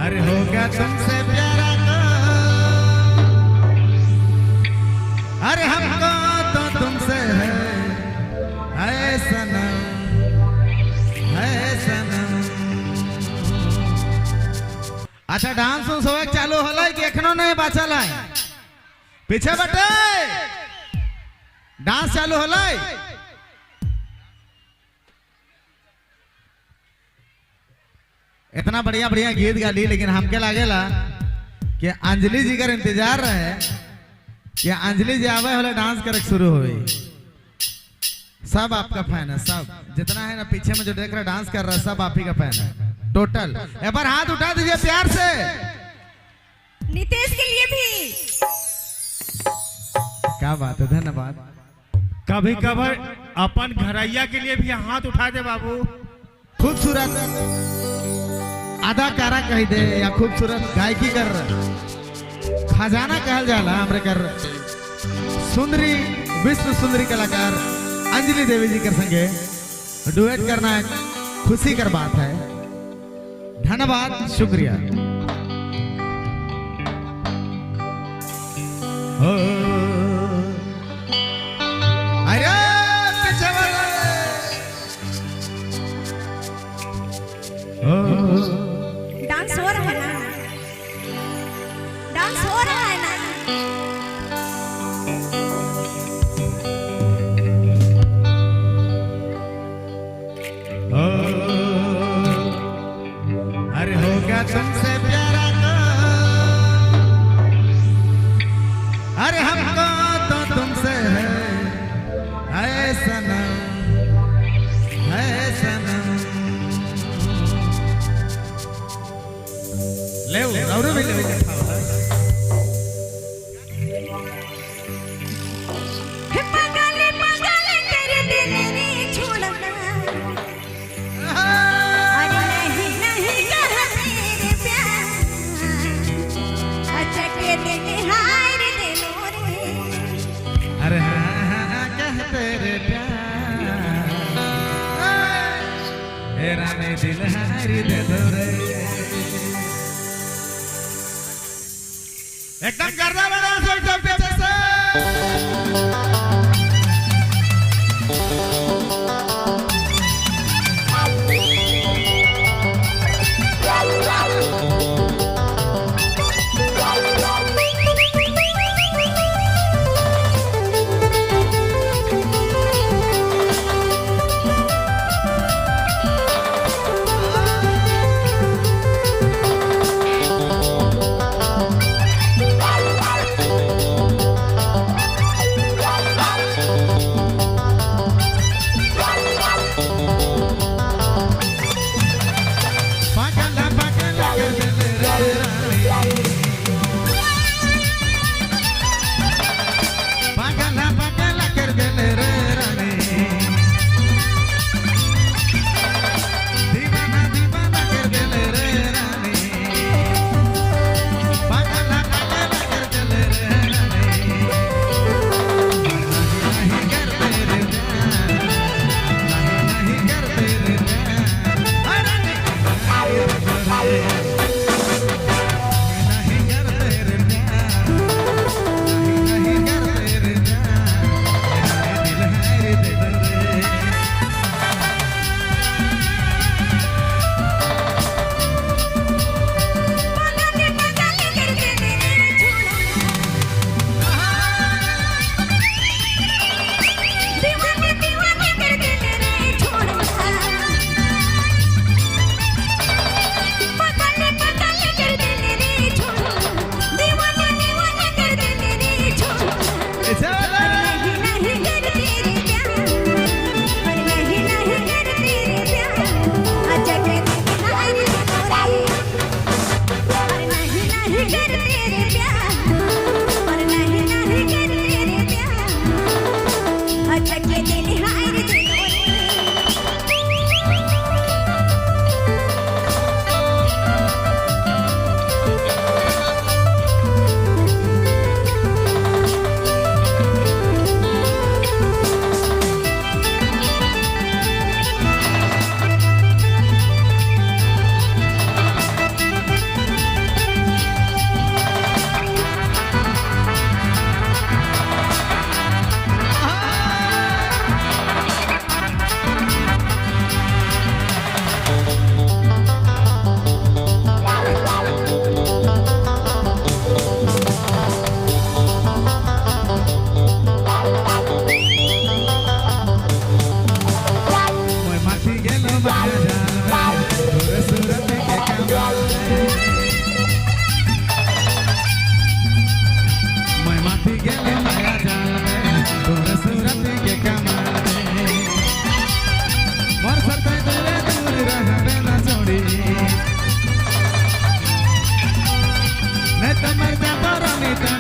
अरे हो गया तुमसे प्यारा को, अरे हमको तो तुमसे है सनम, है सनम। अच्छा डांस उस हो चालू होला कि एखनो नहीं बाचल है? पीछे बटे डांस चालू होला। इतना बढ़िया बढ़िया गीत गाली, लेकिन हमके लागेला कि अंजलि जी का इंतजार रहे कि अंजलि जी आवे वाले डांस करे शुरू हुई। सब आपका फैन है, सब जितना है ना पीछे में जो देख रहा डांस कर रहा है सब आप ही का फैन है टोटल। एक बार हाथ उठा दीजिए प्यार से। नितेश के लिए भी क्या बात है, धन्यवाद। कभी कभार अपन घरैया के लिए भी हाथ उठा दे बाबू। खूबसूरत अदाकारा कह दे या खूबसूरत गायकी कर खजाना कहल जाला हमरे कर सुंदरी विश्व सुंदरी कलाकार अंजलि देवी जी के संगे डुएट करना एक खुशी कर बात है। धन्यवाद, शुक्रिया। अरे डांस हो रहा है ना, डांस हो रहा है ना। अरे हो गया तुमसे प्यारा को, अरे हमको तो तुमसे है सनम, है सनम। ले और भी ले पगले पगले तेरे दिल ने छोड़ा, अरे नहीं नहीं कहा तेरे प्यार, अच्छा के दिल हार दे रे। अरे हाँ कह तेरे प्यार, तेरा में दिल हारी दे दो रे। एकदम गर्दा बना सब पीछे से।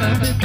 दर्द